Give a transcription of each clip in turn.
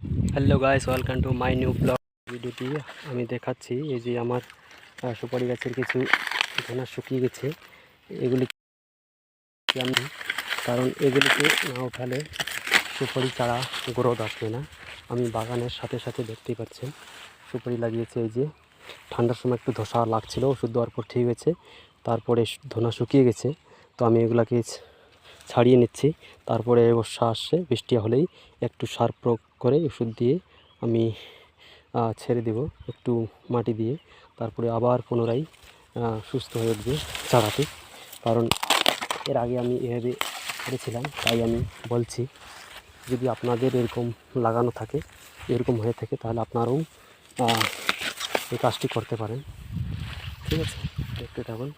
Hello guys, welcome to my new blog. ভিডিওটি আমি দেখাচ্ছি এই যে আমার সুপারি গাছের কিছু ঘানা শুকিয়ে গেছে। এগুলি আমি কারণ এগুলিকে না উঠালে সুপারি চারা গ্রোথ আসবে না। আমি বাগানের সাথে সাথে দেখতেই পাচ্ছেন সুপারি লাগিয়েছে। এই যে ঠান্ডার সময় একটু ধসা লাগছিল, ওষুধ দেওয়ার পর ঠিক হয়েছে, তারপরে ধনা শুকিয়ে গেছে। তো আমি এগুলাকে ছাড়িয়ে নিচ্ছি। তারপরে বর্ষা আসছে, বৃষ্টি হলেই একটু সার প্রয়োগ করে ওষুধ দিয়ে আমি ছেড়ে দেব একটু মাটি দিয়ে। তারপরে আবার পুনরায় সুস্থ হয়ে উঠবে চারাটি। কারণ এর আগে আমি এভাবে করেছিলাম, তাই আমি বলছি যদি আপনাদের এরকম লাগানো থাকে, এরকম হয়ে থাকে, তাহলে আপনারাও এই কাজটি করতে পারেন। ঠিক আছে, দেখতে থাকুন।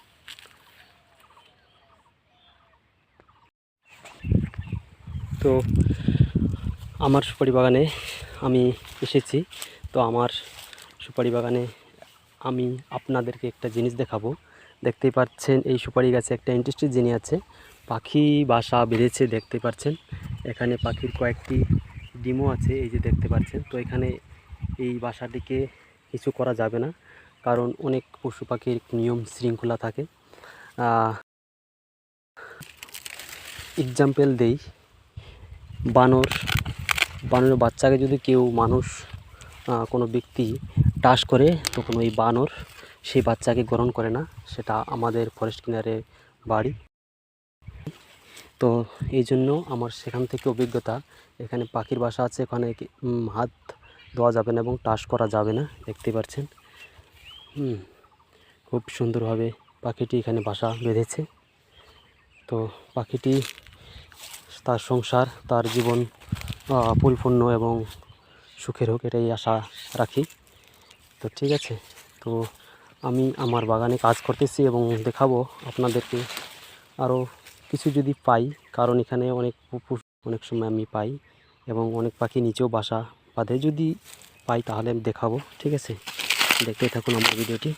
তো আমার সুপারি বাগানে আমি এসেছি। তো আমার সুপারি বাগানে আমি আপনাদেরকে একটা জিনিস দেখাবো। দেখতেই পাচ্ছেন এই সুপারি গাছে একটা ইন্টারেস্টিং জিনিস আছে, পাখি বাসা বেঁধেছে। দেখতে পাচ্ছেন এখানে পাখির কয়েকটি ডিমও আছে, এই যে দেখতে পাচ্ছেন। তো এখানে এই বাসাটিকে কিছু করা যাবে না, কারণ অনেক পশু পাখির নিয়ম শৃঙ্খলা থাকে। এক্সাম্পল দেই, বানরের বাচ্চাকে যদি কেউ মানুষ কোনো ব্যক্তি টাচ করে, তখন ওই বানর সেই বাচ্চাকে গ্রহণ করে না। সেটা আমাদের ফরেস্ট কিনারে বাড়ি। তো এই জন্য আমার সেখান থেকে অভিজ্ঞতা, এখানে পাখির বাসা আছে, এখানে হাত দেওয়া যাবে না এবং টাচ করা যাবে না। দেখতে পাচ্ছেন খুব সুন্দরভাবে পাখিটি এখানে বাসা বেঁধেছে। তো পাখিটি তার সংসার, তার জীবন পরিপূর্ণ এবং সুখের হোক, এটাই আশা রাখি। তো ঠিক আছে, তো আমি আমার বাগানে কাজ করতেছি এবং দেখাবো আপনাদেরকে আরও কিছু যদি পাই, কারণ এখানে অনেক সময় আমি পাই এবং অনেক পাখি নিচেও বাসা বাঁধে। যদি পাই তাহলে আমি দেখাবো। ঠিক আছে, দেখতেই থাকুন আমার ভিডিওটি।